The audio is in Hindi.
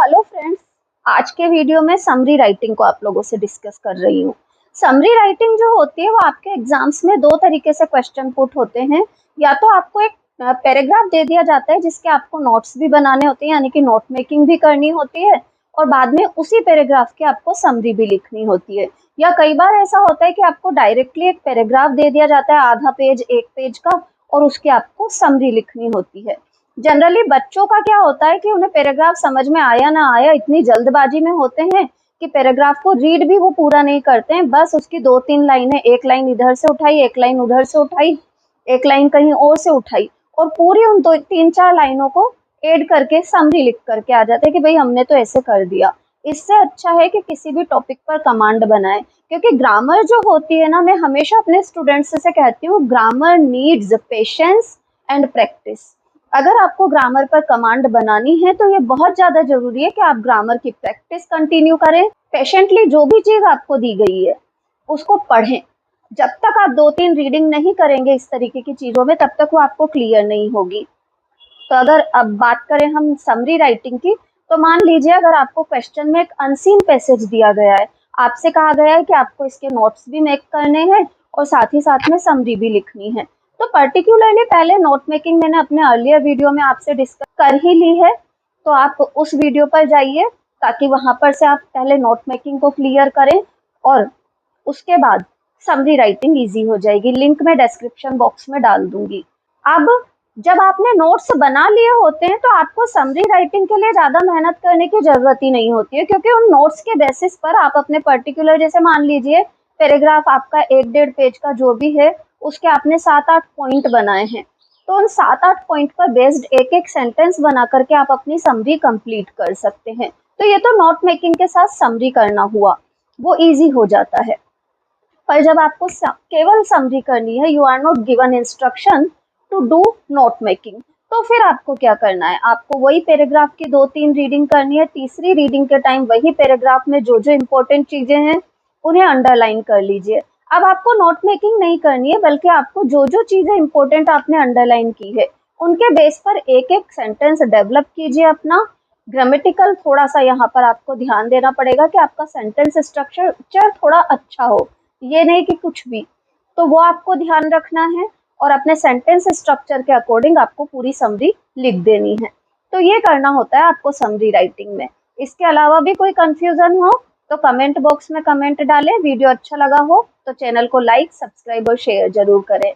हेलो फ्रेंड्स, आज के वीडियो में समरी राइटिंग को आप लोगों से डिस्कस कर रही हूँ। समरी राइटिंग जो होती है वो आपके एग्जाम्स में दो तरीके से क्वेश्चन पुट होते हैं। या तो आपको एक पैराग्राफ दे दिया जाता है जिसके आपको नोट्स भी बनाने होते हैं, यानी कि नोट मेकिंग भी करनी होती है, और बाद में उसी पैराग्राफ की आपको समरी भी लिखनी होती है। या कई बार ऐसा होता है कि आपको डायरेक्टली एक पैराग्राफ दे दिया जाता है, आधा पेज एक पेज का, और उसकी आपको समरी लिखनी होती है। जनरली बच्चों का क्या होता है कि उन्हें पैराग्राफ समझ में आया ना आया, इतनी जल्दबाजी में होते हैं कि पैराग्राफ को रीड भी वो पूरा नहीं करते हैं। बस उसकी दो तीन लाइनें, एक लाइन इधर से उठाई, एक लाइन उधर से उठाई, एक लाइन कहीं और से उठाई, और पूरी उन दो तीन चार लाइनों को ऐड करके समरी लिख करके आ जाते हैं कि भाई हमने तो ऐसे कर दिया। इससे अच्छा है कि किसी भी टॉपिक पर कमांड बनाए, क्योंकि ग्रामर जो होती है ना, मैं हमेशा अपने स्टूडेंट्स से कहती हूँ, grammar needs patience and practice. अगर आपको ग्रामर पर कमांड बनानी है तो ये बहुत ज़्यादा ज़रूरी है कि आप ग्रामर की प्रैक्टिस कंटिन्यू करें। पेशेंटली जो भी चीज़ आपको दी गई है उसको पढ़ें। जब तक आप दो तीन रीडिंग नहीं करेंगे इस तरीके की चीज़ों में, तब तक वो आपको क्लियर नहीं होगी। तो अगर अब बात करें हम समरी राइटिंग की, तो मान लीजिए अगर आपको क्वेश्चन में एक अनसीन पैसेज दिया गया है, आपसे कहा गया है कि आपको इसके नोट्स भी मेक करने हैं और साथ ही साथ में समरी भी लिखनी है। तो पर्टिकुलरली पहले नोट मेकिंग मैंने अपने अर्लियर वीडियो में आपसे डिस्कस कर ही ली है, तो आप उस वीडियो पर जाइए ताकि वहां पर से आप पहले नोट मेकिंग को क्लियर करें और उसके बाद समरी राइटिंग इजी हो जाएगी। लिंक मैं डिस्क्रिप्शन बॉक्स में डाल दूंगी। अब जब आपने नोट्स बना लिए होते हैं तो आपको समरी राइटिंग के लिए ज़्यादा मेहनत करने की ज़रूरत ही नहीं होती है, क्योंकि उन नोट्स के बेसिस पर आप अपने पर्टिकुलर, जैसे मान लीजिए पैराग्राफ आपका एक डेढ़ पेज का जो भी है, उसके आपने 7-8 पॉइंट बनाए हैं, तो उन 7-8 पॉइंट पर बेस्ड एक एक सेंटेंस बना करके आप अपनी समरी कंप्लीट कर सकते हैं। तो ये तो नोट मेकिंग के साथ समरी करना हुआ, वो ईजी हो जाता है। पर जब आपको केवल समरी करनी है, you are not given instruction to do note making, तो फिर आपको क्या करना है, आपको वही पैराग्राफ की दो तीन रीडिंग करनी है। तीसरी रीडिंग के टाइम वही पैराग्राफ में जो जो इम्पोर्टेंट चीजें हैं उन्हें अंडरलाइन कर लीजिए। अब आपको नोट मेकिंग नहीं करनी है, बल्कि आपको जो जो चीजें इंपॉर्टेंट आपने अंडरलाइन की है उनके बेस पर एक एक सेंटेंस डेवलप कीजिए अपना। ग्रामेटिकल थोड़ा सा यहाँ पर आपको ध्यान देना पड़ेगा कि आपका सेंटेंस स्ट्रक्चर थोड़ा अच्छा हो, ये नहीं कि कुछ भी, तो वो आपको ध्यान रखना है। और अपने सेंटेंस स्ट्रक्चर के अकॉर्डिंग आपको पूरी समरी लिख देनी है। तो ये करना होता है आपको समरी राइटिंग में। इसके अलावा भी कोई कंफ्यूजन हो तो कमेंट बॉक्स में कमेंट डालें। वीडियो अच्छा लगा हो तो चैनल को लाइक, सब्सक्राइब और शेयर जरूर करें।